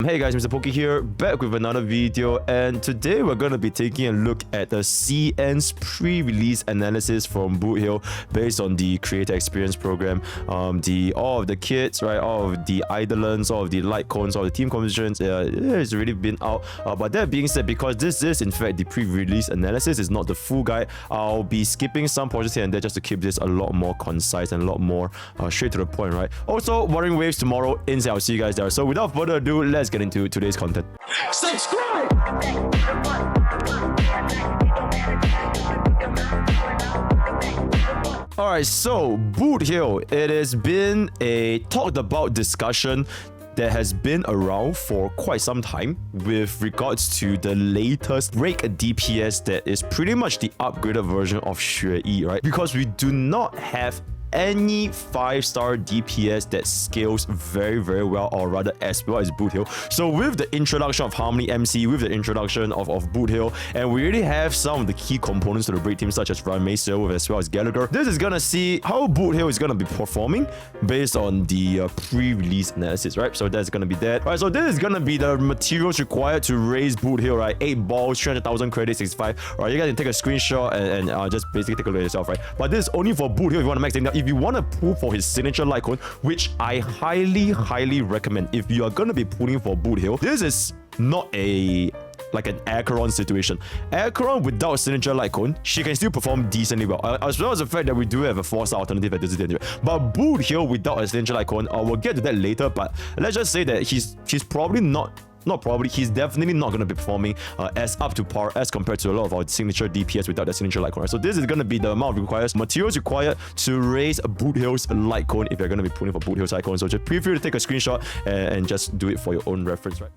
Hey guys, MrPokke here, back with another video, and today we're going to be taking a look at the CN's pre-release analysis from Boothill based on the creator experience program. All of the kits, right, all of the idolants, all of the Lightcones, all the team compositions, it's already been out. But that being said, because this is in fact the pre-release analysis, it's not the full guide, I'll be skipping some portions here and there just to keep this a lot more concise and a lot more straight to the point, right? Also, Wuthering Waves tomorrow, inside. I'll see you guys there. So without further ado, let's get into today's content. Subscribe! Alright, so Boothill, it has been a talked about discussion that has been around for quite some time with regards to the latest break DPS that is pretty much the upgraded version of Xue Yi, right? Because we do not have any 5-star DPS that scales very well, or rather as well as Boothill. So with the introduction of Harmony MC, with the introduction of Boothill, and we already have some of the key components to the break team such as Ramesel as well as Gallagher, this is gonna see how Boothill is gonna be performing based on the pre-release analysis, right? So that's gonna be that. Right, so this is gonna be the materials required to raise Boothill, right? 8 balls, 300,000 credits, 65. Right, you guys can take a screenshot and just basically take a look at yourself, right? But this is only for Boothill if you want to max it out. If you want to pull for his signature Lightcone, which I highly recommend, if you are going to be pulling for Boothill, this is not like an Acheron situation. Acheron without signature Lightcone, she can still perform decently well, as well as the fact that we do have a 4-star alternative at this anyway. But Boothill without a signature Lightcone, we'll get to that later, but let's just say that he's probably he's definitely not going to be performing as up to par as compared to a lot of our signature DPS without that signature Lightcone. Right? So this is going to be the amount of materials required to raise Boothill's Lightcone if you're going to be pulling for Boothill's Lightcone. So just feel free to take a screenshot and just do it for your own reference, right?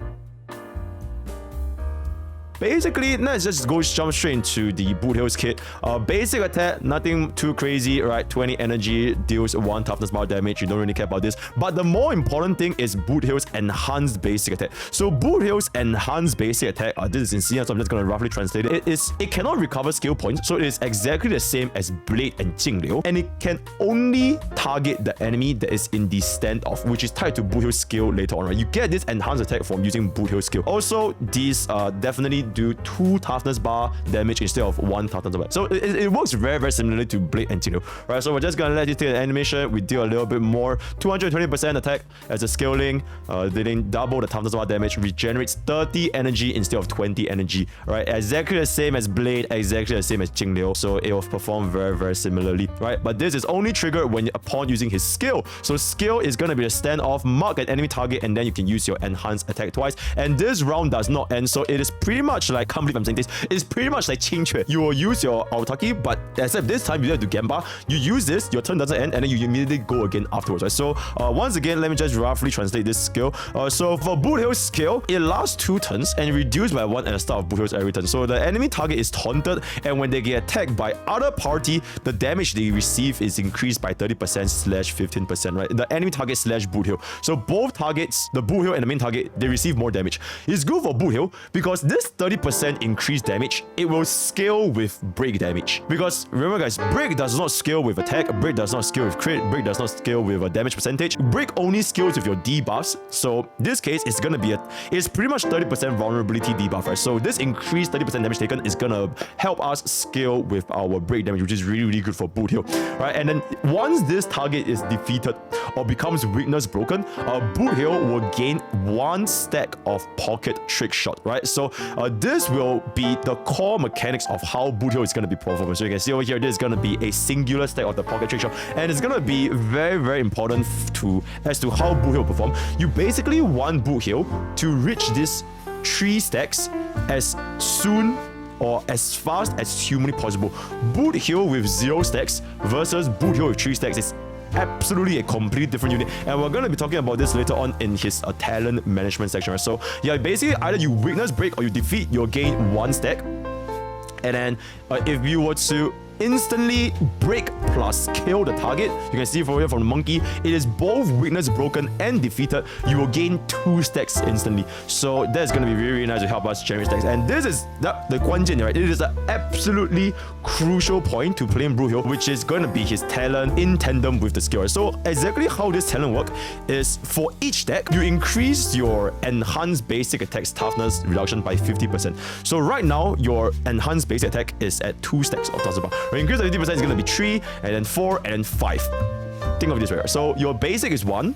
Basically, let's just jump straight into the Boothill's kit. Basic attack, nothing too crazy, right? 20 energy, deals 1 toughness bar damage. You don't really care about this. But the more important thing is Boothill's enhanced basic attack. So Boothill's enhanced basic attack, this is in CN, so I'm just going to roughly translate it. It cannot recover skill points, so it is exactly the same as Blade and Jingliu, and it can only target the enemy that is in the standoff, which is tied to Boothill's skill later on, right? You get this enhanced attack from using Boothill's skill. Also, these definitely do 2 toughness bar damage instead of 1 toughness bar. So it works very similarly to Blade and Jingliu, right? So we're just gonna let you take an animation. We deal a little bit more, 220% attack as a scaling, dealing double the toughness bar damage, regenerates 30 energy instead of 20 energy, right? Exactly the same as Blade, exactly the same as Jingliu. So it will perform very similarly, right? But this is only triggered when upon using his skill. So skill is gonna be a standoff, mark an enemy target, and then you can use your enhanced attack twice. And this round does not end, so it is pretty much like, can't believe I'm saying this, it's pretty much like Qingque. You will use your Aotaki, but except this time you have to Gemba. You use this, your turn doesn't end, and then you immediately go again afterwards, right? So once again, let me just roughly translate this skill. So for Boothill's skill, it lasts 2 turns and reduced by 1 at the start of Boothill's every turn. So the enemy target is taunted, and when they get attacked by other party, the damage they receive is increased by 30%/15%, right? The enemy target / Boothill. So both targets, the Boothill and the main target, they receive more damage. It's good for Boothill because this 30% increased damage, it will scale with break damage. Because remember guys, break does not scale with attack, break does not scale with crit, break does not scale with a damage percentage. Break only scales with your debuffs. So this case is gonna be it's pretty much 30% vulnerability debuff, right? So this increased 30% damage taken is gonna help us scale with our break damage, which is really good for Boothill, right? And then once this target is defeated or becomes weakness broken, Boothill will gain 1 stack of pocket trick shot, right? So this will be the core mechanics of how Boothill is going to be performing. So you can see over here, this is going to be a singular stack of the pocket trick shot, and it's going to be very important as to how Boothill will perform. You basically want Boothill to reach this 3 stacks as soon or as fast as humanly possible. Boothill with 0 stacks versus Boothill with 3 stacks is absolutely a completely different unit, and we're going to be talking about this later on in his talent management section, right? So yeah, basically either you weakness break or you defeat, you'll gain 1 stack, and then if you were to instantly break plus kill the target. You can see from here from the monkey, it is both weakness broken and defeated. You will gain 2 stacks instantly. So that's going to be really, really nice to help us generate stacks. And this is the Guanjin, right? It is an absolutely crucial point to playing Boothill, which is going to be his talent in tandem with the skill. So exactly how this talent works is for each deck, you increase your enhanced basic attack's toughness reduction by 50%. So right now, your enhanced basic attack is at 2 stacks of toughness bar. When you increase the 50%, it's going to be 3, and then 4, and then 5. Think of this right. So your basic is 1,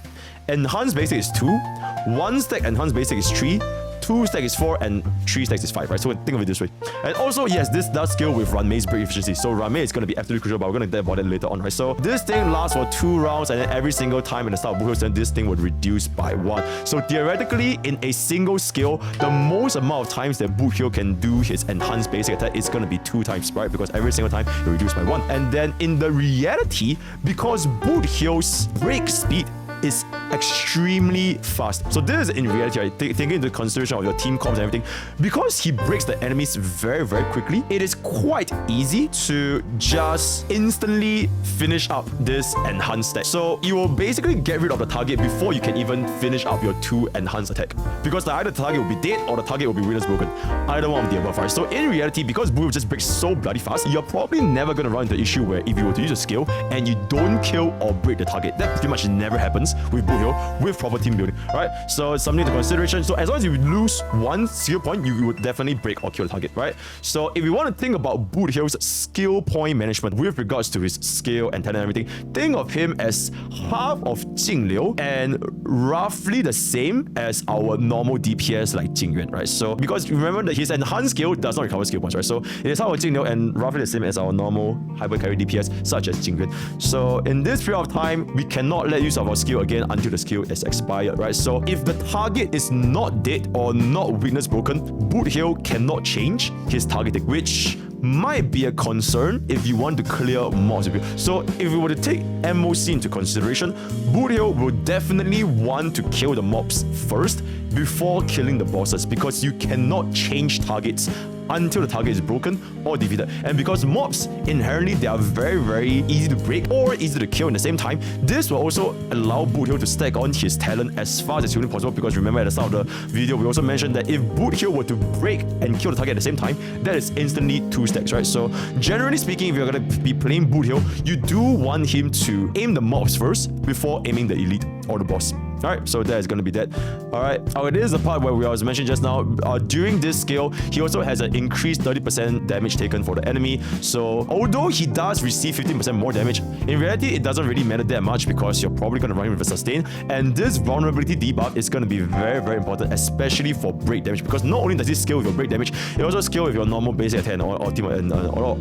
enhanced basic is 2, 1 stack enhanced basic is 3, 2 stack is 4, and 3 stacks is 5, right? So think of it this way. And also, yes, this does scale with Ranmei's break efficiency. So Ranmei is going to be absolutely crucial, but we're going to talk about it later on, right? So this thing lasts for 2 rounds, and then every single time in the start of Boothill's turn, this thing would reduce by 1. So theoretically, in a single skill, the most amount of times that Boothill can do his enhanced basic attack is going to be 2 times, right? Because every single time it reduces by 1. And then in the reality, because Boothill's break speed is extremely fast. So this is in reality, right? Taking into consideration of your team comps and everything, because he breaks the enemies very, very quickly, it is quite easy to just instantly finish up this enhanced stack. So you will basically get rid of the target before you can even finish up your 2 enhanced attack. Because either the target will be dead or the target will be weakness broken. Either one of the above, right? So in reality, because Boothill just breaks so bloody fast, you're probably never going to run into the issue where if you were to use a skill and you don't kill or break the target, that pretty much never happens with Boothill with proper team building, right? So it's something to consideration. So as long as you lose 1 skill point, you would definitely break or kill the target, right? So if you want to think about Boothill's skill point management with regards to his skill and talent and everything, think of him as half of Jingliu and roughly the same as our normal DPS like Jingyuan, right? So because remember that his enhanced skill does not recover skill points, right? So it is half of Jingliu and roughly the same as our normal hyper carry DPS such as Jingyuan. So in this period of time, we cannot let use of our skill again until the skill is expired, right? So if the target is not dead or not weakness broken, Boothill cannot change his targeting, which might be a concern if you want to clear mobs. So if we were to take MOC into consideration, Boothill will definitely want to kill the mobs first before killing the bosses, because you cannot change targets until the target is broken or defeated. And because mobs inherently, they are very, very easy to break or easy to kill in the same time, this will also allow Boothill to stack on his talent as fast as humanly possible. Because remember at the start of the video, we also mentioned that if Boothill were to break and kill the target at the same time, that is instantly 2 stacks, right? So generally speaking, if you're going to be playing Boothill, you do want him to aim the mobs first before aiming the elite or the boss. Alright, so that is going to be that. Alright, this is the part where we was mentioned just now. During this skill, he also has an increased 30% damage taken for the enemy. So although he does receive 15% more damage, in reality, it doesn't really matter that much because you're probably going to run him with a sustain. And this vulnerability debuff is going to be very, very important, especially for break damage. Because not only does it scale with your break damage, it also scales with your normal basic attack and all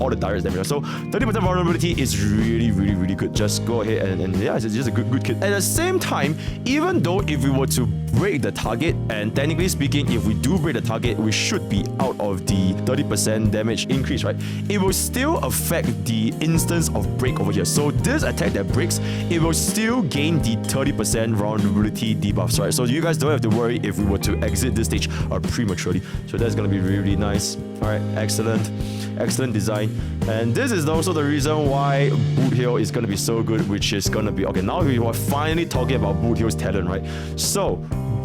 the direct damage. So 30% vulnerability is really, really, really good. Just go ahead and yeah, it's just a good kit. At the same time, even though if we were to break the target, and technically speaking, if we do break the target, we should be out of the 30% damage increase, right? It will still affect the instance of break over here. So this attack that breaks, it will still gain the 30% vulnerability debuffs, right? So you guys don't have to worry if we were to exit this stage prematurely. So that's going to be really, really nice. All right, excellent design. And this is also the reason why Boothill is going to be so good, which is going to be okay. Now we are finally talking about Boothill's talent, right? So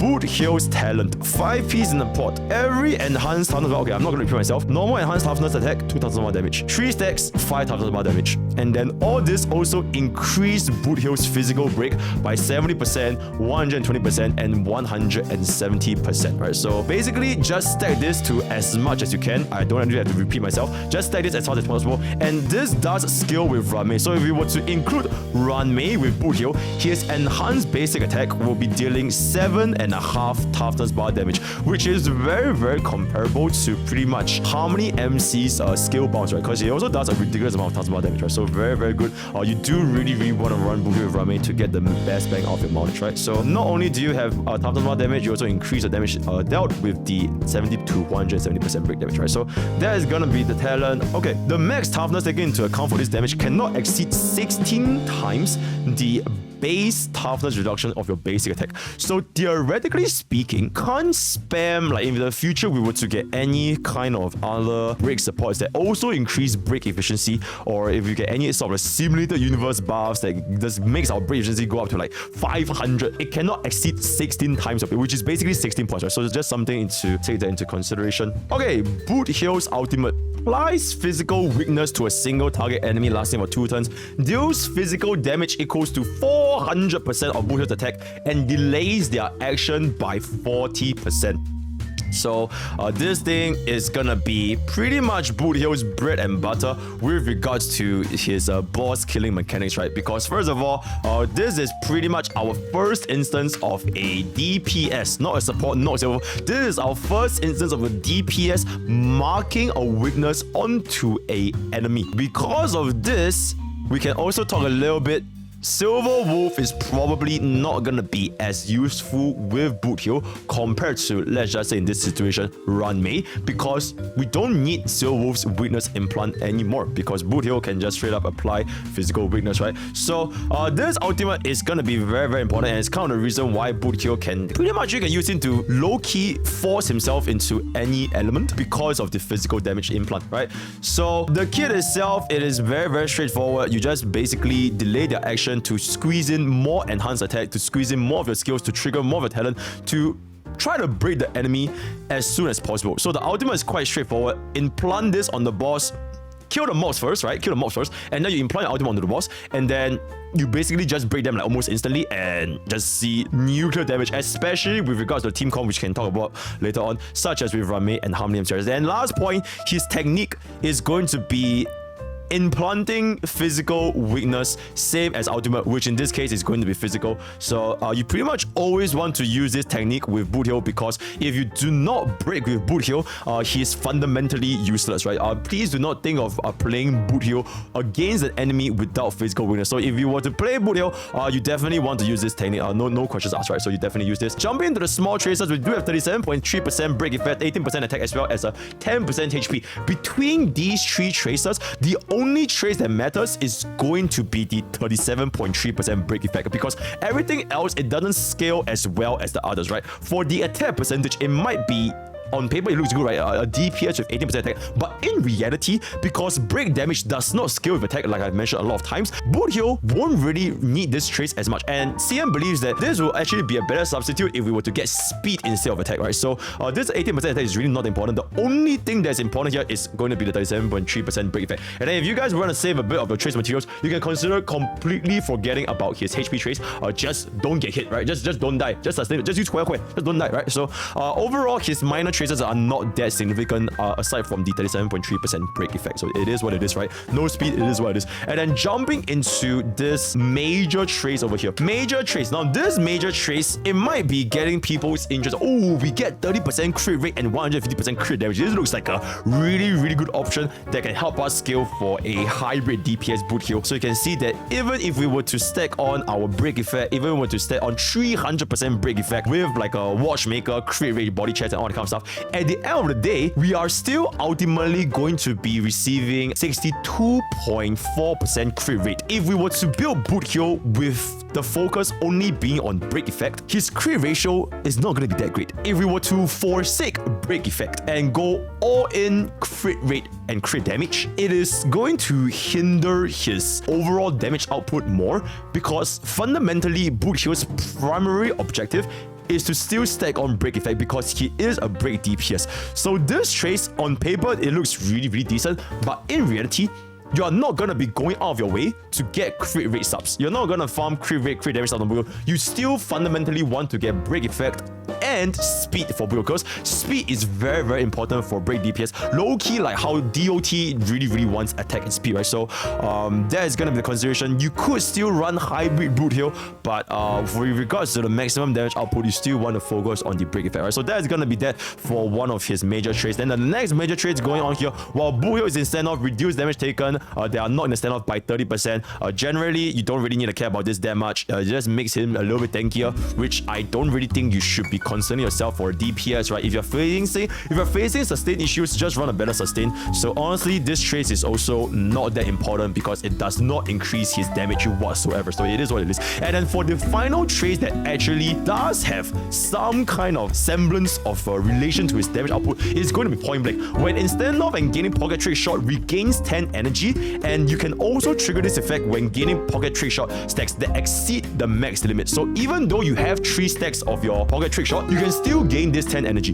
Boothill's talent, 5 pieces in the pot. Every enhanced toughness bar, okay, I'm not going to repeat myself. Normal enhanced toughness attack, 2000 more damage. 3 stacks, 5000 more damage. And then all this also increased Boothill's physical break by 70%, 120%, and 170%, right? So basically, just stack this to as much as you can. I don't really have to repeat myself. Just stack this as fast as possible. And this does scale with Ranmei. So if we were to include Ranmei with Boothill, his enhanced basic attack will be dealing 7.5 toughness bar damage, which is very, very comparable to pretty much Harmony MC's skill bounce, right? Because he also does a ridiculous amount of toughness bar damage, right? So very, very good. You do really, really want to run Boothill with Ranmei to get the best bang off your knowledge, right? So not only do you have toughness bar damage, you also increase the damage dealt with the 70 to 170% break damage, right? So that is gonna be the talent. Okay, the max toughness taken into account for this damage cannot exceed 16 times the base toughness reduction of your basic attack. So theoretically speaking, can't spam, like in the future we were to get any kind of other break supports that also increase break efficiency, or if you get any sort of simulated universe buffs that just makes our break efficiency go up to like 500, it cannot exceed 16 times of it, which is basically 16 points, right? So it's just something to take that into consideration. Okay, Boothill's ultimate applies physical weakness to a single target enemy lasting for 2 turns, deals physical damage equals to 400% of Boothill's attack, and delays their action by 40%. So this thing is gonna be pretty much Boothill's bread and butter with regards to his boss killing mechanics, right? Because first of all, this is pretty much our first instance of a DPS, not a support, not a silver. This is our first instance of a DPS marking a weakness onto a enemy. Because of this, we can also talk a little bit. Silver Wolf is probably not gonna be as useful with Boothill compared to, let's just say in this situation, Run Mei, because we don't need Silver Wolf's weakness implant anymore, because Boothill can just straight up apply physical weakness, right? So this ultimate is gonna be very, very important, and it's kind of the reason why Boothill can pretty much, you can use him to low-key force himself into any element because of the physical damage implant, right? So the kit itself, it is very, very straightforward. You just basically delay their action to squeeze in more enhanced attack, to squeeze in more of your skills, to trigger more of your talent, to try to break the enemy as soon as possible. So the ultimate is quite straightforward. Implant this on the boss, kill the mobs first, right? Kill the mobs first, and then you implant your ultimate onto the boss, and then you basically just break them like almost instantly and just see nuclear damage, especially with regards to the team comp, which we can talk about later on, such as with Run Mei and Harmony series. And last point, his technique is going to be implanting physical weakness, same as ultimate, which in this case is going to be physical. So you pretty much always want to use this technique with Boothill, because if you do not break with Boothill, he's fundamentally useless, right? Please do not think of playing Boothill against an enemy without physical weakness. So if you were to play Boothill, you definitely want to use this technique. No questions asked, right? So you definitely use this. Jumping into the small tracers, we do have 37.3% break effect, 18% attack, as well as a 10% HP. Between these 3 tracers, the only trace that matters is going to be the 37.3% break effect, because everything else, it doesn't scale as well as the others, right? For the attack percentage, it might be, on paper it looks good, right? A DPS with 18% attack, but in reality, because break damage does not scale with attack, like I've mentioned a lot of times, Boothill won't really need this trace as much, and CM believes that this will actually be a better substitute if we were to get speed instead of attack, right? So this 18% attack is really not important. The only thing that's important here is going to be the 37.3% break effect. And then if you guys want to save a bit of your trace materials, you can consider completely forgetting about his HP trace, or just don't get hit, right? Just don't die, just sustain it, just use Quiet, just don't die, right? So overall, his minor traces are not that significant, aside from the 37.3% break effect. So it is what it is, right? No speed, it is what it is. And then jumping into this major trace over here. Major trace. Now this major trace, it might be getting people's interest. Oh, we get 30% crit rate and 150% crit damage. This looks like a really, really good option that can help us scale for a hybrid DPS Boothill. So you can see that even if we were to stack on our break effect, even if we were to stack on 300% break effect with like a watchmaker, crit rate, body chest, and all that kind of stuff, at the end of the day, we are still ultimately going to be receiving 62.4% crit rate. If we were to build Boothill with the focus only being on break effect, his crit ratio is not going to be that great. If we were to forsake break effect and go all in crit rate and crit damage, it is going to hinder his overall damage output more, because fundamentally Boothill's primary objective is to still stack on break effect, because he is a break DPS. So this trace on paper, it looks really, really decent, but in reality, you are not gonna be going out of your way to get crit rate subs. You're not gonna farm crit rate, crit damage on Boothill. You still fundamentally want to get break effect and speed for Boothill, because speed is very, very important for break DPS. Low key, like how DOT really, really wants attack and speed, right? So that is gonna be the consideration. You could still run hybrid Boothill, but for regards to the maximum damage output, you still want to focus on the break effect, right? So that is gonna be that for one of his major traits. Then the next major traits going on here, while Boothill is in standoff, reduce damage taken. They are not in the standoff by 30%. Generally, you don't really need to care about this that much. It just makes him a little bit tankier, which I don't really think you should be concerning yourself for DPS, right? If you're facing sustain issues, just run a better sustain. So honestly, this trait is also not that important because it does not increase his damage whatsoever. So it is what it is. And then for the final trait that actually does have some kind of semblance of a relation to his damage output, is going to be point blank. When instead of gaining Pokke Trick Shot regains 10 energy, and you can also trigger this effect when gaining Pokke Trick Shot stacks that exceed the max limit. So even though you have 3 stacks of your Pokke Trick Shot, you can still gain this 10 energy,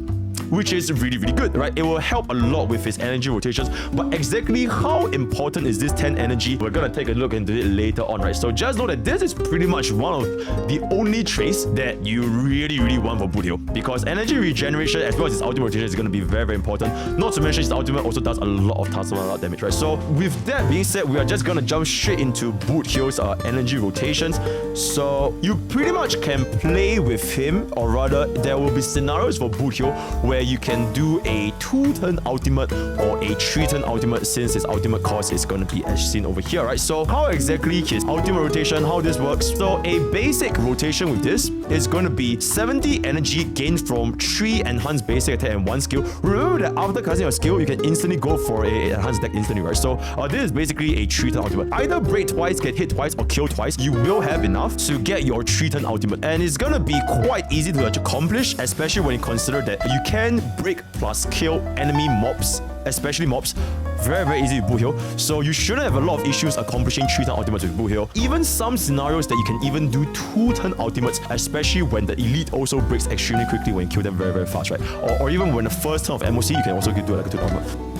which is really, really good, right? It will help a lot with his energy rotations. But exactly how important is this 10 energy? We're gonna take a look into it later on, right? So just know that this is pretty much one of the only traits that you really, really want for Boothill, because energy regeneration as well as his ultimate rotation is gonna be very, very important. Not to mention his ultimate also does a lot of taskmaster damage, right? So with that being said, we are just gonna jump straight into Boothill's energy rotations. So you pretty much can play with him, or rather, there will be scenarios for Boothill where you can do a 2-turn ultimate or a 3-turn ultimate, since his ultimate cost is going to be as seen over here, right? So how exactly his ultimate rotation, how this works? So a basic rotation with this is going to be 70 energy gained from 3 enhanced basic attack and 1 skill. Remember that after casting your skill, you can instantly go for a enhanced attack instantly, right? So this is basically a 3-turn ultimate. Either break twice, get hit twice, or kill twice. You will have enough to get your 3-turn ultimate, and it's going to be quite easy to accomplish, especially when you consider that you can break plus kill enemy mobs, especially mobs. Very, very easy with Boothill. So you shouldn't have a lot of issues accomplishing 3-turn ultimates with Boothill. Even some scenarios that you can even do 2-turn ultimates, especially when the elite also breaks extremely quickly when you kill them very, very fast, right? Or even when the first turn of MOC, you can also do like a 2-turn ultimate.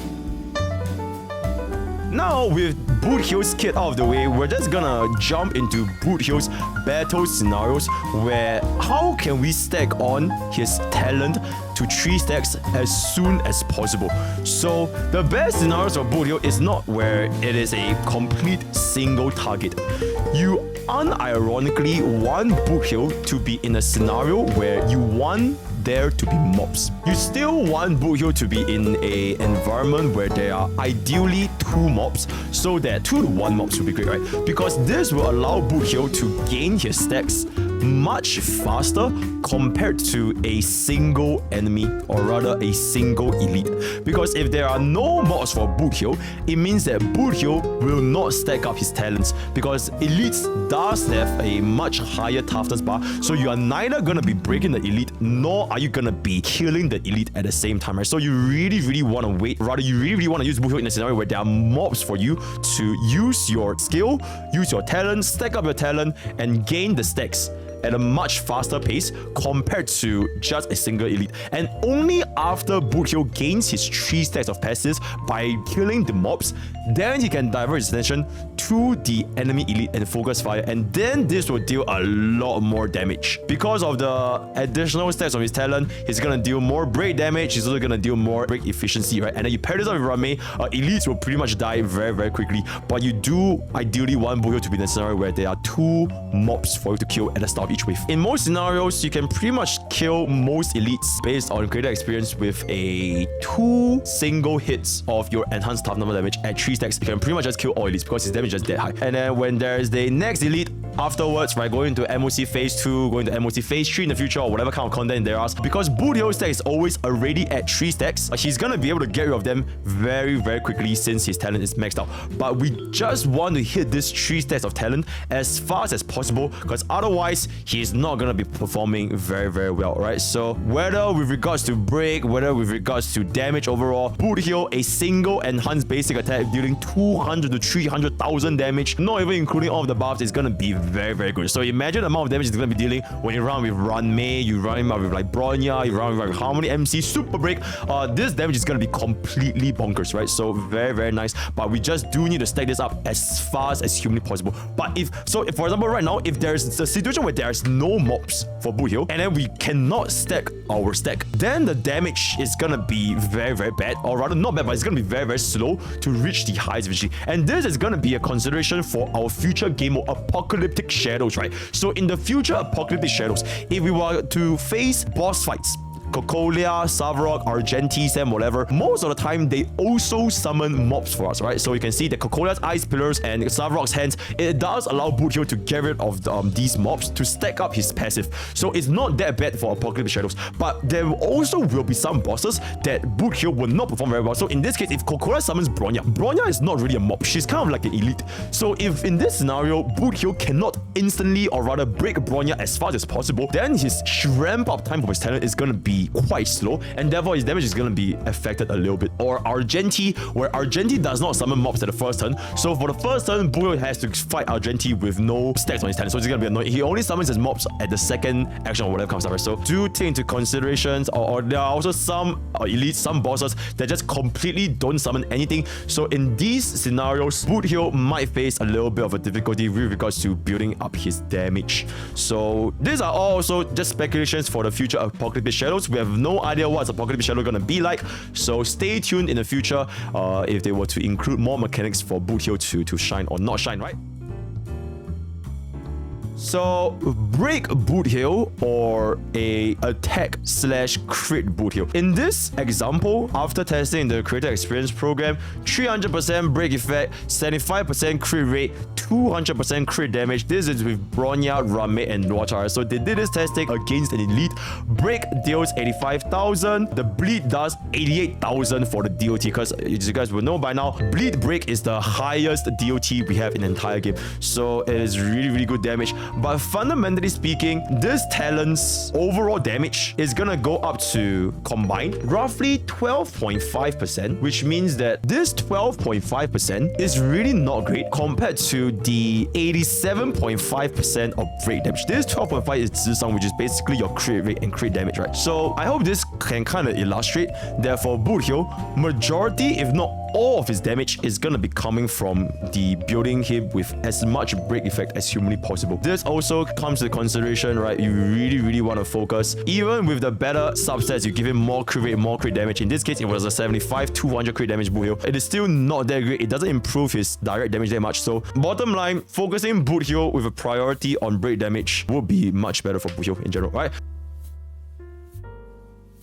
Now, with Boothill's kit out of the way, we're just gonna jump into Boothill's battle scenarios, where how can we stack on his talent to 3 stacks as soon as possible. So the best scenarios for Boothill is not where it is a complete single target. You unironically want Boothill to be in a scenario where you want there to be mobs. You still want Boothill to be in a environment where there are ideally 2 mobs, so that 2 to 1 mobs would be great, right? Because this will allow Boothill to gain his stacks much faster compared to a single enemy, or rather a single elite. Because if there are no mobs for Boothill, it means that Boothill will not stack up his talents, because elites does have a much higher toughness bar, so you are neither gonna be breaking the elite, nor are you gonna be killing the elite at the same time, right? So you really, really want to wait, rather you really, really want to use Boothill in a scenario where there are mobs for you to use your skill, use your talent, stack up your talent, and gain the stacks at a much faster pace compared to just a single elite. And only after Boothill gains his 3 stacks of passives by killing the mobs, then he can divert his attention to the enemy elite and focus fire, and then this will deal a lot more damage. Because of the additional stacks of his talent, he's gonna deal more break damage, he's also gonna deal more break efficiency, right? And then you pair this up with Rame, elites will pretty much die very, very quickly, but you do ideally want Boothill to be in a scenario where there are 2 mobs for you to kill at the start of each wave. In most scenarios, you can pretty much kill most elites based on greater experience with a 2 single hits of your enhanced tough number damage at 3 stacks. You can pretty much just kill all elites because his damage is just that high. And then when there's the next elite afterwards, right, going into MOC phase 2, going to MOC phase 3 in the future, or whatever kind of content there is, because Boothill's stack is always already at 3 stacks, he's gonna be able to get rid of them very, very quickly since his talent is maxed out. But we just want to hit this 3 stacks of talent as fast as possible, because otherwise he's not gonna be performing very, very well, right? So whether with regards to break, whether with regards to damage overall, Boothill, a single enhanced basic attack dealing 200 to 300,000 damage, not even including all of the buffs, is gonna be very, very good. So imagine the amount of damage he's gonna be dealing when you run with Run Mei, you run him out with like Bronya, you run with Harmony MC, Super Break. This damage is gonna be completely bonkers, right? So very, very nice. But we just do need to stack this up as fast as humanly possible. But if for example, right now, if there's a situation where there's no mobs for Boothill, and then we cannot stack our stack, then the damage is gonna be very, very bad, or rather not bad, but it's gonna be very, very slow to reach the highest eventually. And this is gonna be a consideration for our future game mode, Apocalyptic Shadows, right? So in the future Apocalyptic Shadows, if we were to face boss fights, Cocolia, Savarok, Argenti, Sam, whatever, most of the time they also summon mobs for us, right? So you can see that Cocolia's Ice Pillars and Savarok's Hands, it does allow Boothill to get rid of these mobs to stack up his passive. So it's not that bad for Apocalypse Shadows, but there also will be some bosses that Boothill will not perform very well. So in this case, if Cocolia summons Bronya is not really a mob. She's kind of like an elite. So if in this scenario, Boothill cannot instantly or rather break Bronya as fast as possible, then his ramp up time for his talent is going to be quite slow, and therefore his damage is going to be affected a little bit. Or Argenti, where Argenti does not summon mobs at the first turn. So for the first turn, Boothill has to fight Argenti with no stacks on his talent. So it's going to be annoying. He only summons his mobs at the second action or whatever comes up, right? So do take into considerations, or there are also some elites, some bosses that just completely don't summon anything. So in these scenarios, Boothill might face a little bit of a difficulty with regards to building up his damage. So these are also just speculations for the future of Apocalypse Shadows. We have no idea what's Apocalypse Shadow gonna be like. So stay tuned in the future if they were to include more mechanics for Boothill to shine or not shine, right? So break Boothill or a attack slash crit Boothill. In this example, after testing the creator experience program, 300% break effect, 75% crit rate, 200% crit damage. This is with Bronya, Rame, and Luachara. So they did this testing against an elite. Break deals 85,000. The bleed does 88,000 for the DOT, because as you guys will know by now, bleed break is the highest DOT we have in the entire game. So it is really, really good damage. But fundamentally speaking, this talent's overall damage is gonna go up to combined roughly 12.5%, which means that this 12.5% is really not great compared to the 87.5% of break damage. This 12.5 is Zisang, which is basically your crit rate and crit damage, right? So I hope this can kind of illustrate that for Boothill, majority, if not all of his damage is gonna be coming from the building him with as much break effect as humanly possible. This also comes to consideration, right? You really want to focus. Even with the better subsets, you give him more crit rate, more crit damage. In this case, it was a 75, 200 crit damage Boothill. It is still not that great. It doesn't improve his direct damage that much. So bottom line, focusing Boothill with a priority on break damage would be much better for Boothill in general, right?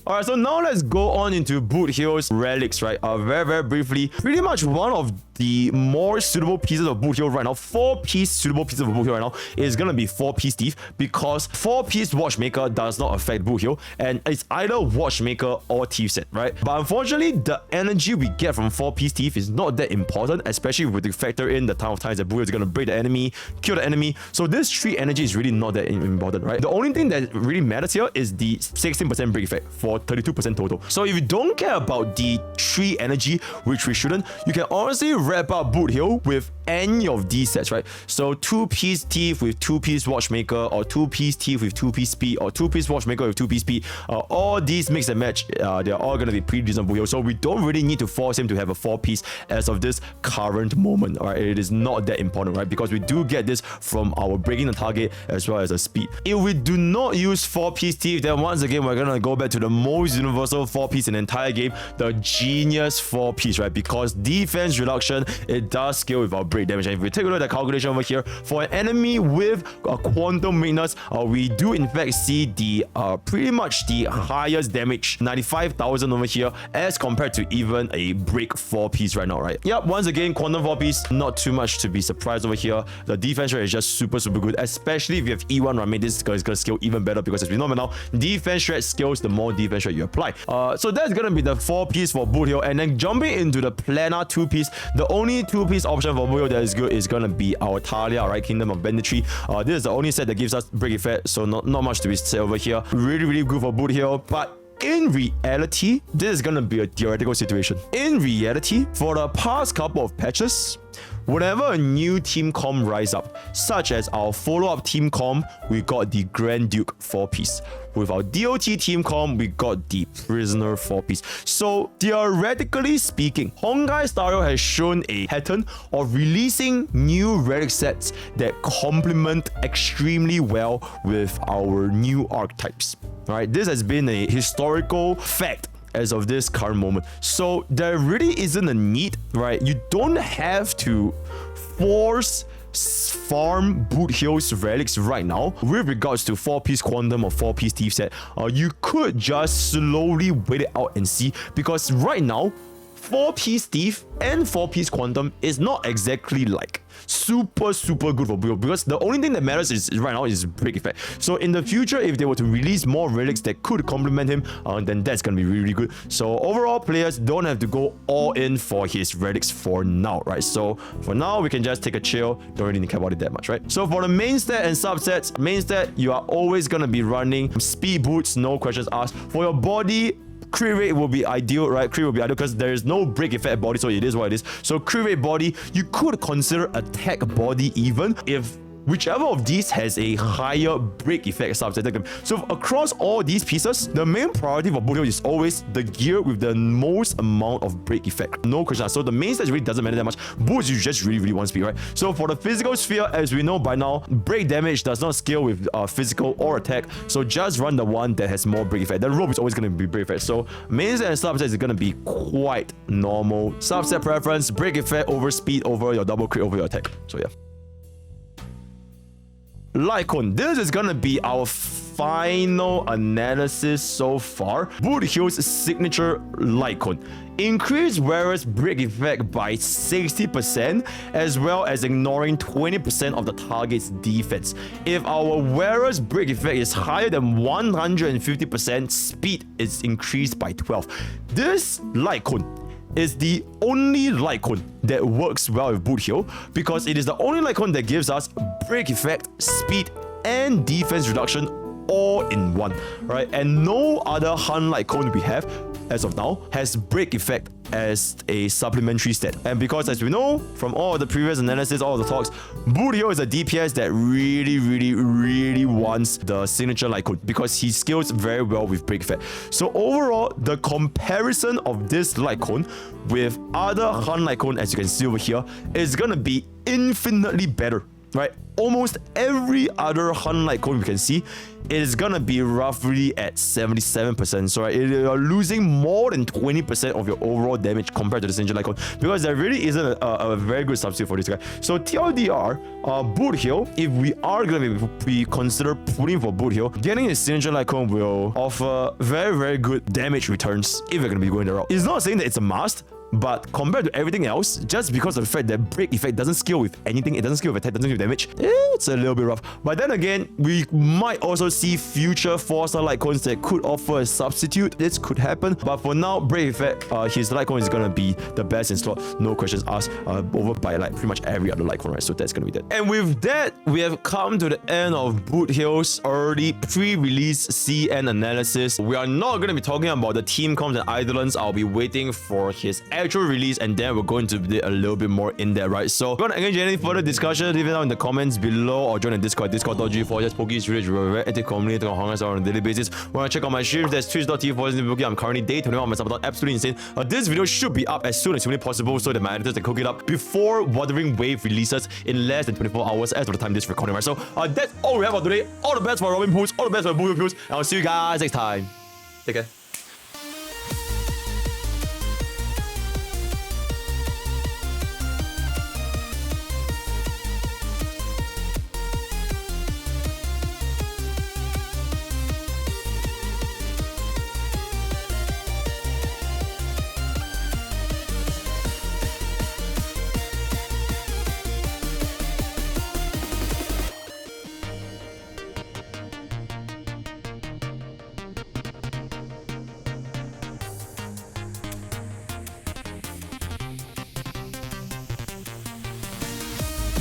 Alright, so now let's go on into Boothill's relics, right? Very briefly. Pretty much one of the more suitable pieces of Boothill right now, 4-piece suitable pieces of Boothill right now is gonna be 4-piece thief, because 4-piece watchmaker does not affect Boothill, and it's either watchmaker or thief set, right? But unfortunately, the energy we get from 4-piece thief is not that important, especially with the factor in the time of times that Boothill is gonna break the enemy, kill the enemy. So this 3 energy is really not that important, right? The only thing that really matters here is the 16% break effect for 32% total. So if you don't care about the 3 energy, which we shouldn't, you can honestly wrap up Boothill with any of these sets, right? So 2-piece thief with 2-piece watchmaker, or 2-piece thief with 2-piece speed, or 2-piece watchmaker with 2-piece speed. All these mix and match, they're all going to be pretty decent Boothill. So we don't really need to force him to have a 4-piece as of this current moment, all right? It is not that important, right? Because we do get this from our breaking the target as well as a speed. If we do not use 4-piece thief, then once again, we're going to go back to the most universal 4-piece in the entire game, the genius 4-piece, right? Because defense reduction, it does scale with our break damage. And if we take a look at the calculation over here, for an enemy with a quantum weakness, we do in fact see the pretty much the highest damage, 95,000 over here, as compared to even a break 4-piece right now, right? Yep, once again, quantum 4-piece, not too much to be surprised over here. The defense rate is just super good, especially if you have E1 Rame. This is gonna scale even better, because as we know now, defense rate scales the more defense rate you apply. So that's gonna be the 4-piece for Boothill. And then jumping into the planar 2-piece, the only 2-piece option for Boothill that is good is gonna be our Talia, right? Kingdom of Banditry. This is the only set that gives us break effect, so not much to be said over here. Really good for Boothill, but in reality, this is gonna be a theoretical situation. In reality, for the past couple of patches, whenever a new team comp rise up, such as our follow-up team comp, we got the Grand Duke 4-piece. With our DOT team comp, we got the Prisoner 4-piece. So theoretically speaking, honkaistarrail has shown a pattern of releasing new relic sets that complement extremely well with our new archetypes. Alright, this has been a historical fact as of this current moment. So there really isn't a need, right? You don't have to force farm Boothill's relics right now, with regards to 4-piece quantum or 4-piece thief set, you could just slowly wait it out and see, because right now 4-piece thief and 4-piece quantum is not exactly like super good for Boothill, because the only thing that matters is right now is break effect. So in the future, if they were to release more relics that could complement him, then that's gonna be really good. So overall, players don't have to go all in for his relics for now, right? So for now, we can just take a chill, don't really care about it that much, right? So for the main stat and subsets, main stat, you are always gonna be running speed boots, no questions asked. For your body, crit rate will be ideal, right? Crit will be ideal because there is no break effect body, so it is what it is. So crit rate body, you could consider attack body even if whichever of these has a higher break effect subset. So across all these pieces, the main priority for Boothill is always the gear with the most amount of break effect. No question. So the main stats really doesn't matter that much. Boots, you just really want speed, right? So for the physical sphere, as we know by now, break damage does not scale with physical or attack. So just run the one that has more break effect. The rope is always going to be break effect. So main stat and subset is going to be quite normal. Subset preference, break effect over speed over your double crit over your attack. So yeah. Lightcone. This is gonna be our final analysis so far. Boothill's signature Lightcone. Increase wearer's break effect by 60%, as well as ignoring 20% of the target's defense. If our wearer's break effect is higher than 150%, speed is increased by 12. This Lightcone is the only Lightcone that works well with Boothill, because it is the only Lightcone that gives us break effect, speed, and defense reduction all in one, right? And no other Hun Lightcone we have as of now has break effect as a supplementary stat. And because, as we know from all the previous analysis, all the talks, Boothill is a DPS that really wants the signature Lightcone because he scales very well with break effect. So overall, the comparison of this Lightcone with other Hun Lightcone, as you can see over here, is gonna be infinitely better, right? Almost every other Hun Lightcone we can see, it is gonna be roughly at 77%. So right, you're losing more than 20% of your overall damage compared to the signature Lightcone, because there really isn't a very good substitute for this guy. So TLDR, Boothill, if we are gonna be consider putting for Boothill, getting a signature Lightcone will offer very good damage returns if you're gonna be going the route. It's not saying that it's a must, but compared to everything else, just because of the fact that break effect doesn't scale with anything, it doesn't scale with attack, doesn't scale with damage, it's a little bit rough. But then again, we might also see future 4-star Lightcones that could offer a substitute. This could happen. But for now, break effect, his Lightcone is gonna be the best in slot, no questions asked, over by like pretty much every other Lightcone, right? So that's gonna be that. And with that, we have come to the end of Boothill's early pre-release CN analysis. We are not gonna be talking about the team comps and Eidolons. I'll be waiting for his actual release, and then we're going to be a little bit more in there, right? So if you want to engage in any further discussion, leave it down in the comments below, or join the Discord, discord.g/Pokke. We're a very active community on Honkai on a daily basis. Want to check out my streams? That's twitch.tv/MrPokke. I'm currently day 21 on my subathon, absolutely insane. This video should be up as soon as humanly possible, so that my editors can cook it up before Wuthering Wave releases in less than 24 hours as of the time this recording, right? So that's all we have for today. All the best for Robin Pools, all the best for Boothill Pools, and I'll see you guys next time. Take care.